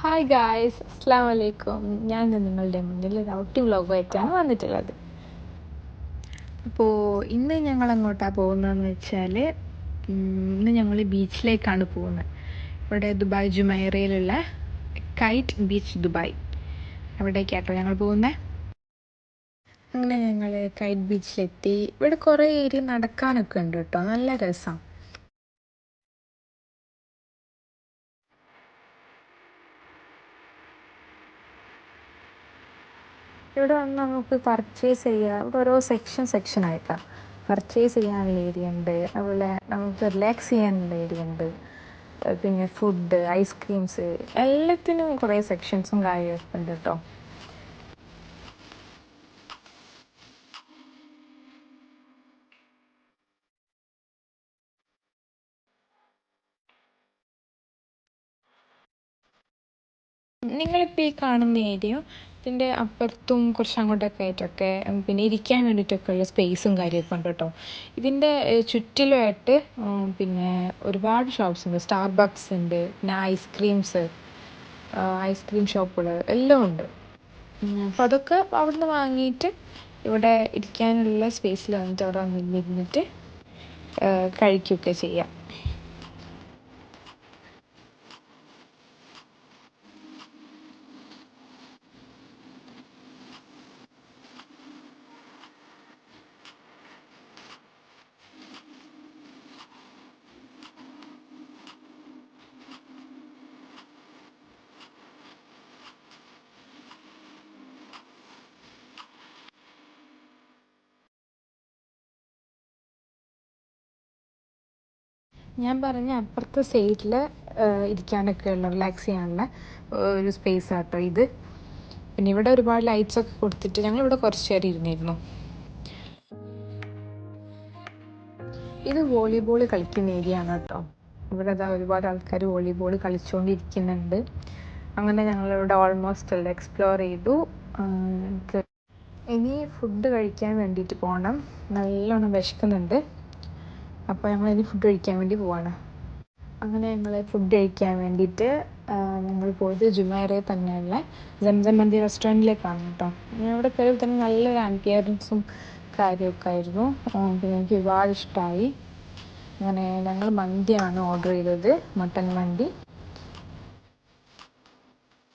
Hi guys, അസ്സാം വലൈക്കും. ഞാൻ ഇന്ന് നിങ്ങളുടെ മുന്നിൽ ഒരു ഔട്ടിംഗ് വ്ലോഗുമായിട്ടാണ് വന്നിട്ടുള്ളത്. അപ്പോൾ ഇന്ന് ഞങ്ങൾ എങ്ങോട്ടാണ് പോകുന്നതെന്ന് വെച്ചാൽ ഇന്ന് ഞങ്ങൾ ബീച്ചിലേക്കാണ് പോകുന്നത്. ഇവിടെ ദുബായ് ജുമൈറയിലുള്ള കൈറ്റ് ബീച്ച് ദുബായ്, അവിടേക്കാട്ടോ ഞങ്ങൾ പോകുന്നത്. അങ്ങനെ ഞങ്ങൾ കൈറ്റ് ബീച്ചിലെത്തി. ഇവിടെ കുറേ ഏരിയ നടക്കാനൊക്കെ ഉണ്ട് കേട്ടോ, നല്ല രസമാണ്. ഇവിടെ വന്ന് നമുക്ക് പർച്ചേസ് ചെയ്യാം. ഇവിടെ ഓരോ സെക്ഷനായിട്ടാണ്. പർച്ചേസ് ചെയ്യാനുള്ള ഏരിയ ഉണ്ട്, അതുപോലെ നമുക്ക് റിലാക്സ് ചെയ്യാനുള്ള ഏരിയ ഉണ്ട്, പിന്നെ ഫുഡ്, ഐസ്ക്രീംസ്, എല്ലാത്തിനും കുറേ സെക്ഷൻസും കാര്യമൊക്കെ ഉണ്ട് കേട്ടോ. നിങ്ങളിപ്പോൾ ഈ കാണുന്ന ഏരിയ, ഇതിൻ്റെ അപ്പുറത്തും കുറച്ച് അങ്ങോട്ടൊക്കെ ആയിട്ടൊക്കെ പിന്നെ ഇരിക്കാൻ വേണ്ടിയിട്ടൊക്കെ ഉള്ള സ്പേസും കാര്യമൊക്കെ ഉണ്ട് കേട്ടോ. ഇതിൻ്റെ ചുറ്റിലുമായിട്ട് പിന്നെ ഒരുപാട് ഷോപ്സ് ഉണ്ട്. സ്റ്റാർബക്സ് ഉണ്ട്, പിന്നെ ഐസ്ക്രീം ഷോപ്പുകൾ എല്ലാം ഉണ്ട്. അപ്പോൾ അതൊക്കെ അവിടുന്ന് വാങ്ങിയിട്ട് ഇവിടെ ഇരിക്കാനുള്ള സ്പേസിൽ വന്നിട്ട് അവിടെ വന്നിരുന്നിട്ട് കഴിക്കുകയൊക്കെ ചെയ്യാം. ഞാൻ പറഞ്ഞ അപ്പുറത്തെ സൈഡിൽ ഇരിക്കാനൊക്കെ ഉള്ള, റിലാക്സ് ചെയ്യാനുള്ള ഒരു സ്പേസ് ആട്ടോ ഇത്. പിന്നെ ഇവിടെ ഒരുപാട് ലൈറ്റ്സ് ഒക്കെ കൊടുത്തിട്ട് ഞങ്ങളിവിടെ കുറച്ച് നേരം ഇരുന്നിരുന്നു. ഇത് വോളിബോൾ കളിക്കുന്ന ഏരിയ ആണ് കേട്ടോ. ഇവിടെ ഒരുപാട് ആൾക്കാർ വോളിബോൾ കളിച്ചുകൊണ്ടിരിക്കുന്നുണ്ട്. അങ്ങനെ ഞങ്ങളിവിടെ ഓൾമോസ്റ്റ് എല്ലാം എക്സ്പ്ലോർ ചെയ്തു. ഇനി ഫുഡ് കഴിക്കാൻ വേണ്ടിയിട്ട് പോകണം. നല്ലോണം വിശക്കുന്നുണ്ട്. അപ്പോൾ ഞങ്ങളിനി ഫുഡ് കഴിക്കാൻ വേണ്ടി പോവാണ്. അങ്ങനെ ഞങ്ങൾ ഫുഡ് കഴിക്കാൻ വേണ്ടിയിട്ട് ഞങ്ങൾ പോയത് ജുമൈറയിൽ തന്നെയുള്ള സംസം മന്തി റെസ്റ്റോറൻറ്റിലേക്കാണ് കേട്ടോ. ഇവിടെ കയറി തന്നെ നല്ലൊരു ആംബിയൻസും കാര്യമൊക്കെ ആയിരുന്നു. പിന്നെ എനിക്ക് ഒരുപാട് ഇഷ്ടമായി. അങ്ങനെ ഞങ്ങൾ മന്തിയാണ് ഓർഡർ ചെയ്തത്, മട്ടൻ മന്തി.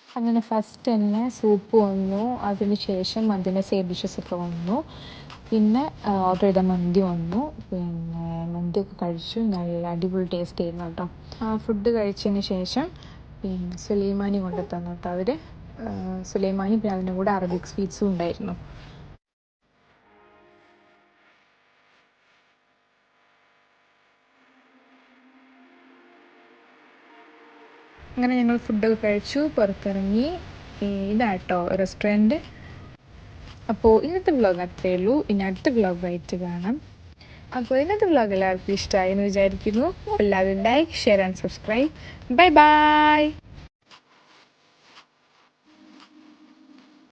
അങ്ങനെ ഫസ്റ്റ് തന്നെ സൂപ്പ് വന്നു, അതിന് ശേഷം അതിൻ്റെ സൈഡ് ഡിഷസ് ഒക്കെ വന്നു, പിന്നെ ഓർഡർ ചെയ്ത മന്തി വന്നു. പിന്നെ മന്തിയൊക്കെ കഴിച്ചു, നല്ല അടിപൊളി ടേസ്റ്റ് ആയിരുന്നു കേട്ടോ. ഫുഡ് കഴിച്ചതിന് ശേഷം പിന്നെ സുലൈമാനി കൊണ്ടു തന്നു കേട്ടോ അവർ. സുലൈമാനി, പിന്നെ അതിൻ്റെ കൂടെ അറബിക് സ്വീറ്റ്സും ഉണ്ടായിരുന്നു. അങ്ങനെ ഞങ്ങൾ ഫുഡൊക്കെ കഴിച്ചു, പുറത്തിറങ്ങി. ഇതാട്ടോ റെസ്റ്റോറൻറ്റ്. അപ്പോൾ ഇന്നത്തെ വ്ലോഗ് അത്രയേ ഉള്ളൂ. ഇനി അടുത്ത വ്ലോഗായിട്ട് കാണാം. അപ്പോൾ ഇന്നത്തെ വ്ലോഗ് എല്ലാവർക്കും ഇഷ്ടമായി എന്ന് വിചാരിക്കുന്നു. എല്ലാവരും like, share and subscribe. Bye bye.